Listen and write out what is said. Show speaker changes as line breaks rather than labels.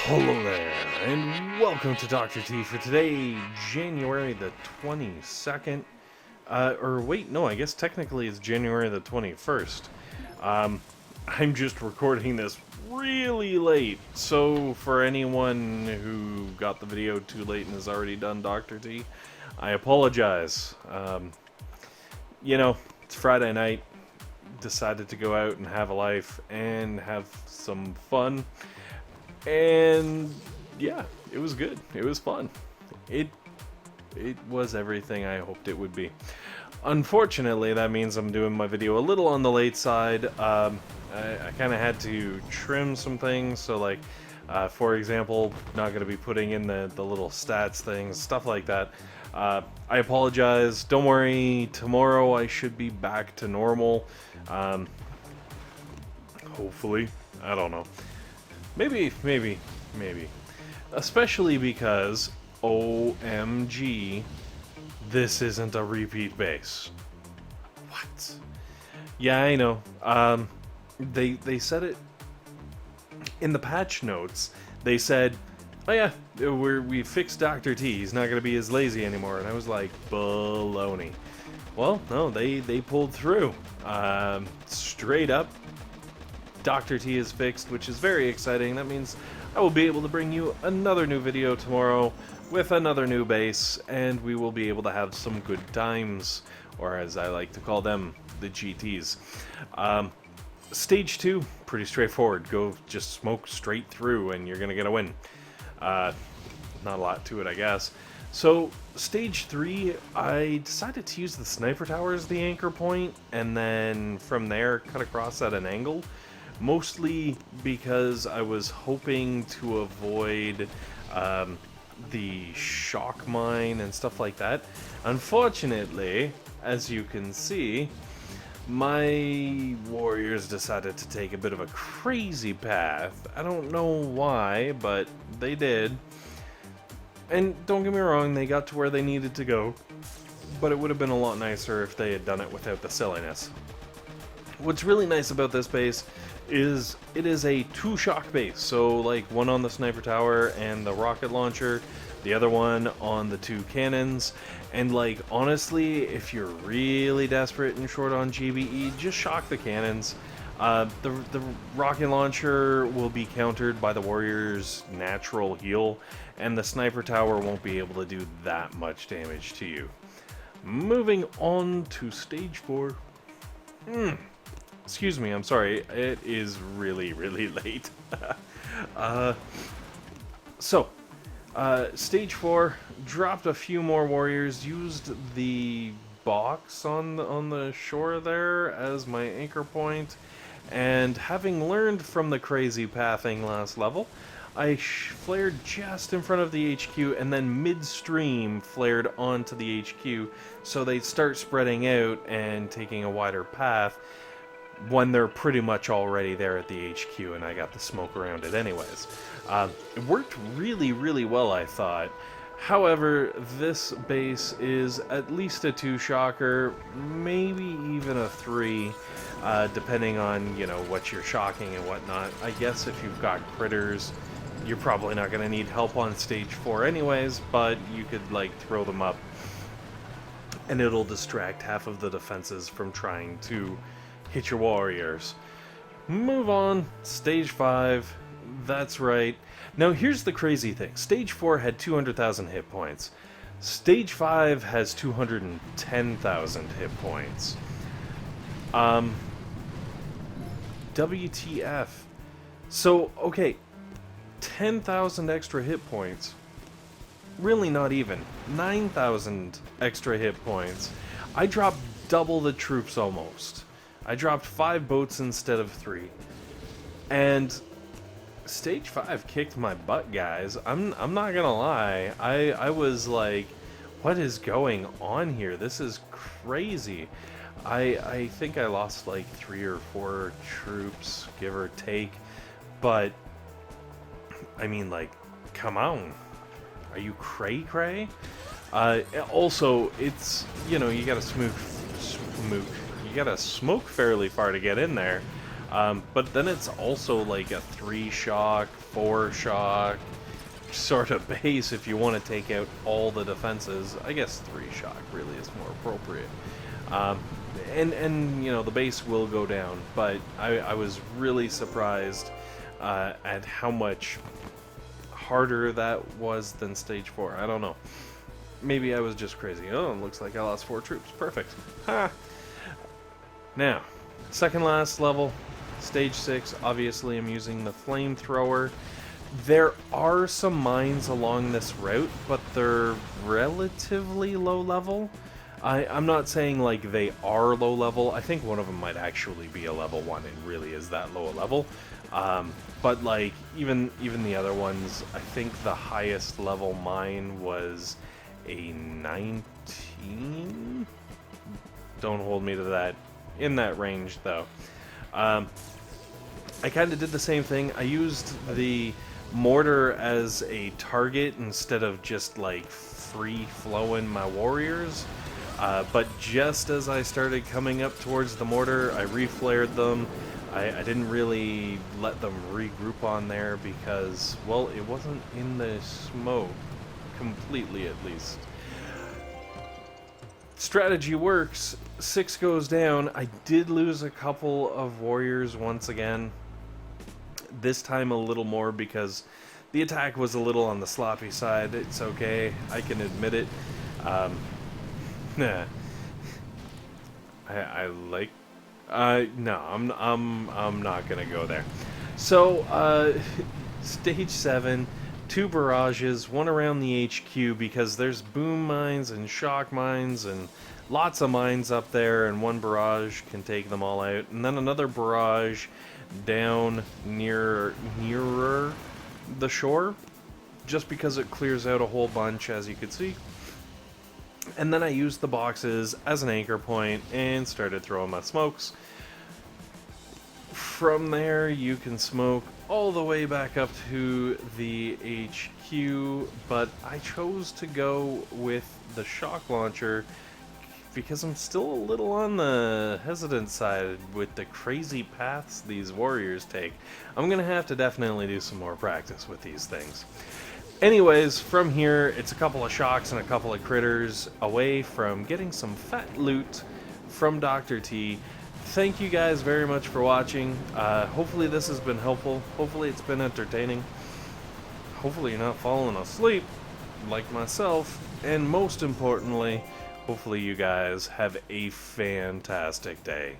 Hello there, and welcome to Dr. T for today, January the 22nd. Or wait, no, I guess technically it's January the 21st. I'm just recording this really late, so for anyone who got the video too late and has already done Dr. T, I apologize. It's Friday night, decided to go out and have a life and have some fun. And yeah, it was good. It was fun. It was everything I hoped it would be. Unfortunately, that means I'm doing my video a little on the late side. I kind of had to trim some things. So like, for example, not going to be putting in the little stats things, stuff like that. I apologize. Don't worry. Tomorrow I should be back to normal. Hopefully. I don't know. Maybe. Especially because, OMG, this isn't a repeat base. What? Yeah, I know. They said it in the patch notes. They said, oh yeah, we fixed Dr. T. He's not going to be as lazy anymore. And I was like, baloney. Well, no, they pulled through. Straight up. Dr. T is fixed, which is very exciting. That means I will be able to bring you another new video tomorrow with another new base, and we will be able to have some good times, or as I like to call them, the GTs. Stage 2, pretty straightforward. Go just smoke straight through and you're gonna get a win. Not a lot to it, I guess. So, Stage 3, I decided to use the sniper tower as the anchor point, and then from there cut across at an angle. Mostly because I was hoping to avoid the shock mine and stuff like that. Unfortunately, as you can see, my warriors decided to take a bit of a crazy path. I don't know why, but they did. And don't get me wrong, they got to where they needed to go, but it would have been a lot nicer if they had done it without the silliness. What's really nice about this base is it is a 2-shock base, so like one on the sniper tower and the rocket launcher, the other one on the 2 cannons, and like honestly, if you're really desperate and short on GBE, just shock the cannons. The rocket launcher will be countered by the warrior's natural heal, and the sniper tower won't be able to do that much damage to you. Moving on to stage 4. Excuse me, I'm sorry, it is really late. Stage 4, dropped a few more warriors, used the box on the shore there as my anchor point, and having learned from the crazy pathing last level, I flared just in front of the HQ and then midstream flared onto the HQ, so they start spreading out and taking a wider path when they're pretty much already there at the HQ, and I got the smoke around it anyways. It worked really well, I thought. However, this base is at least a 2-shocker, maybe even a 3, depending on, what you're shocking and whatnot. I guess if you've got critters, you're probably not going to need help on stage 4 anyways, but you could, throw them up, and it'll distract half of the defenses from trying to hit your warriors. Move on, stage 5, that's right. Now here's the crazy thing, stage 4 had 200,000 hit points. Stage 5 has 210,000 hit points. WTF. So, okay, 10,000 extra hit points. Really not even. 9,000 extra hit points. I dropped double the troops almost. I dropped 5 boats instead of 3. And stage 5 kicked my butt, guys. I'm not gonna lie. I was like, what is going on here? This is crazy. I think I lost like 3 or 4 troops, give or take. But I mean, come on. Are you cray? Also, it's, you gotta smoke fairly far to get in there. But then it's also like a 3 shock, 4 shock sort of base if you want to take out all the defenses. I guess 3 shock really is more appropriate. And you know, the base will go down, but I was really surprised at how much harder that was than stage 4. I don't know. Maybe I was just crazy. Oh, it looks like I lost 4 troops. Perfect. Ha! Now, second last level, stage 6. Obviously, I'm using the flamethrower. There are some mines along this route, but they're relatively low level. I'm not saying like they are low level. I think one of them might actually be a level 1 and really is that low a level. But like even the other ones, I think the highest level mine was a 19. Don't hold me to that. In that range though. I kind of did the same thing. I used the mortar as a target instead of just like free flowing my warriors. But just as I started coming up towards the mortar, I reflared them. I didn't really let them regroup on there because, well, it wasn't in the smoke, completely at least. Strategy works. 6 goes down. I did lose a couple of warriors once again. This time a little more because the attack was a little on the sloppy side. It's okay. I can admit it. Nah. I like. No, I'm not gonna go there. So, stage 7, 2 barrages, one around the HQ because there's boom mines and shock mines and lots of mines up there, and one barrage can take them all out, and then another barrage down nearer the shore, just because it clears out a whole bunch, as you could see. And then I used the boxes as an anchor point and started throwing my smokes. From there, you can smoke all the way back up to the HQ, but I chose to go with the shock launcher because I'm still a little on the hesitant side with the crazy paths these warriors take. I'm gonna have to definitely do some more practice with these things. Anyways, from here, it's a couple of shocks and a couple of critters away from getting some fat loot from Dr. T. Thank you guys very much for watching. Hopefully this has been helpful. Hopefully it's been entertaining. Hopefully you're not falling asleep like myself. And most importantly, hopefully you guys have a fantastic day.